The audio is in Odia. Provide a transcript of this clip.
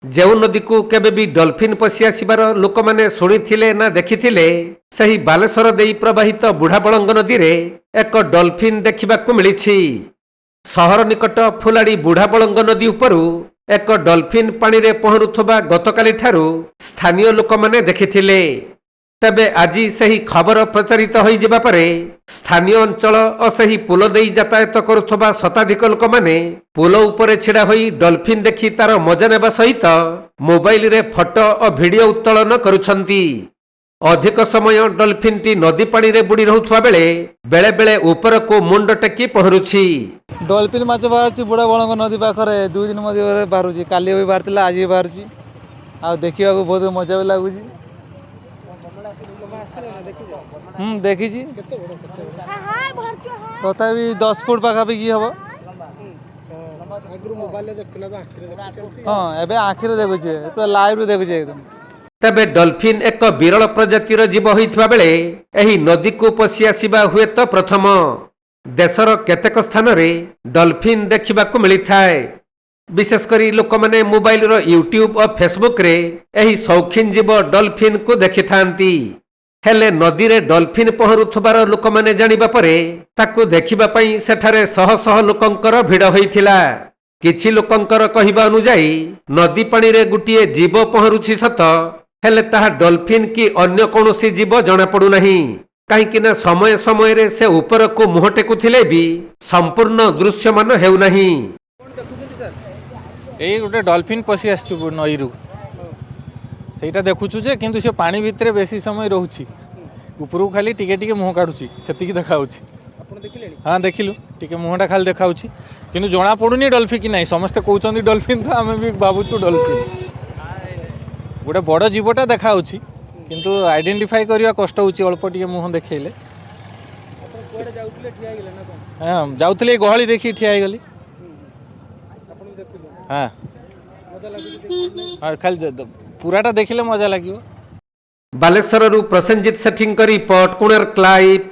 ଯେଉଁ ନଦୀକୁ କେବେ ବି ଡଲଫିନ୍ ପଶି ଆସିବାର ଲୋକମାନେ ଶୁଣିଥିଲେ ନା ଦେଖିଥିଲେ, ସେହି ବାଲେଶ୍ୱର ଦେଇ ପ୍ରବାହିତ ବୁଢ଼ାବଳଙ୍ଗ ନଦୀରେ ଏକ ଡଲଫିନ୍ ଦେଖିବାକୁ ମିଳିଛି। ସହର ନିକଟ ଫୁଲାଡ଼ି ବୁଢ଼ାବଳଙ୍ଗ ନଦୀ ଉପରୁ ଏକ ଡଲଫିନ୍ ପାଣିରେ ପହଁରୁଥିବା ଗତକାଲିଠାରୁ ସ୍ଥାନୀୟ ଲୋକମାନେ ଦେଖିଥିଲେ। ତେବେ ଆଜି ସେହି ଖବର ପ୍ରଚାରିତ ହୋଇଯିବା ପରେ ସ୍ଥାନୀୟ ଅଞ୍ଚଳ ଓ ସେହି ପୋଲ ଦେଇ ଯାତାୟାତ କରୁଥିବା ଶତାଧିକ ଲୋକମାନେ ପୋଲ ଉପରେ ଛିଡ଼ା ହୋଇ ଡଲଫିନ୍ ଦେଖି ତାର ମଜା ନେବା ସହିତ ମୋବାଇଲରେ ଫଟୋ ଓ ଭିଡିଓ ଉତ୍ତୋଳନ କରୁଛନ୍ତି। ଅଧିକ ସମୟ ଡଲଫିନ୍ଟି ନଦୀ ପାଣିରେ ବୁଡ଼ି ରହୁଥିବା ବେଳେ ବେଳେ ବେଳେ ଉପରକୁ ମୁଣ୍ଡ ଟେକି ପହଁରୁଛି। ଡଲଫିନ୍ ମାଛ ବାହାରୁଛି ବୁଢ଼ାବଳଙ୍ଗ ନଦୀ ପାଖରେ 2 ଦିନ ମଧ୍ୟରେ ବାହାରୁଛି। କାଲି ବି ବାହାରିଥିଲା, ଆଜି ବି ବାହାରୁଛି। ଆଉ ଦେଖିବାକୁ ବହୁତ ମଜା ବି ଲାଗୁଛି। ଦେଖିଛି, ତଥାପି 10 ଫୁଟ ପାଖାପାଖି ହବ। ହଁ, ଏବେ ଆଖିରେ ଦେଖୁଛେ, ପୁରା ଲାଇଭରେ ଦେଖୁଛେ ଏକଦମ। ତେବେ ଡଲଫିନ୍ ଏକ ବିରଳ ପ୍ରଜାତିର ଜୀବ ହୋଇଥିବା ବେଳେ ଏହି ନଦୀକୁ ପଶି ଆସିବା ହୁଏତ ପ୍ରଥମ। ଦେଶର କେତେକ ସ୍ଥାନରେ ଡଲଫିନ୍ ଦେଖିବାକୁ ମିଳିଥାଏ। ବିଶେଷ କରି ଲୋକମାନେ ମୋବାଇଲର ୟୁଟ୍ୟୁବ ଓ ଫେସବୁକରେ ଏହି ସୌଖିନ ଜୀବ ଡଲଫିନ୍କୁ ଦେଖିଥାନ୍ତି। ହେଲେ ନଦୀରେ ଡଲଫିନ୍ ପହଁରୁଥିବାର ଲୋକମାନେ ଜାଣିବା ପରେ ତାକୁ ଦେଖିବା ପାଇଁ ସେଠାରେ ଶହ ଶହ ଲୋକଙ୍କର ଭିଡ଼ ହୋଇଥିଲା। କିଛି ଲୋକଙ୍କର କହିବା ଅନୁଯାୟୀ ନଦୀ ପାଣିରେ ଗୋଟିଏ ଜୀବ ପହଁରୁଛି ସତ, ହେଲେ ତାହା ଡଲଫିନ୍ କି ଅନ୍ୟ କୌଣସି ଜୀବ ଜଣାପଡ଼ୁନାହିଁ। କାହିଁକି ନା ସମୟ ସମୟରେ ସେ ଉପରକୁ ମୁହଁ ଟେକୁଥିଲେ ବି ସମ୍ପୂର୍ଣ୍ଣ ଦୃଶ୍ୟମାନ ହେଉନାହିଁ। ଏଇ ଗୋଟେ ଡଲଫିନ୍ ପଶି ଆସିଛି ନଈରୁ, ସେଇଟା ଦେଖୁଛୁ ଯେ, କିନ୍ତୁ ସେ ପାଣି ଭିତରେ ବେଶୀ ସମୟ ରହୁଛି। ଉପରକୁ ଖାଲି ଟିକେ ଟିକେ ମୁହଁ କାଢୁଛି, ସେତିକି ଦେଖାଉଛି। ହଁ, ଦେଖିଲୁ, ଟିକେ ମୁହଁଟା ଖାଲି ଦେଖାଉଛି, କିନ୍ତୁ ଜଣାପଡ଼ୁନି ଡଲଫିନ୍ କି ନାହିଁ। ସମସ୍ତେ କହୁଛନ୍ତି ଡଲଫିନ୍, ତ ଆମେ ବି ଭାବୁଛୁ ଡଲଫିନ୍। ଗୋଟେ ବଡ଼ ଜୀବଟା ଦେଖାଉଛି, କିନ୍ତୁ ଆଇଡେଣ୍ଟିଫାଇ କରିବା କଷ୍ଟ ହେଉଛି ଅଳ୍ପ ଟିକେ ମୁହଁ ଦେଖେଇଲେ। ହଁ, ଯାଉଥିଲି, ଏଇ ଗହଳି ଦେଖିକି ଠିଆ ହେଇଗଲି। ହଁ, ଖାଲି ପୁରାଟା ଦେଖିଲେ ମଜା ଲାଗିବ। ବାଲେଶ୍ୱରରୁ ପ୍ରସେନଜିତ ସେଠୀଙ୍କ ରିପୋର୍ଟ, କୋଣାର୍କ ଲାଇଭ୍।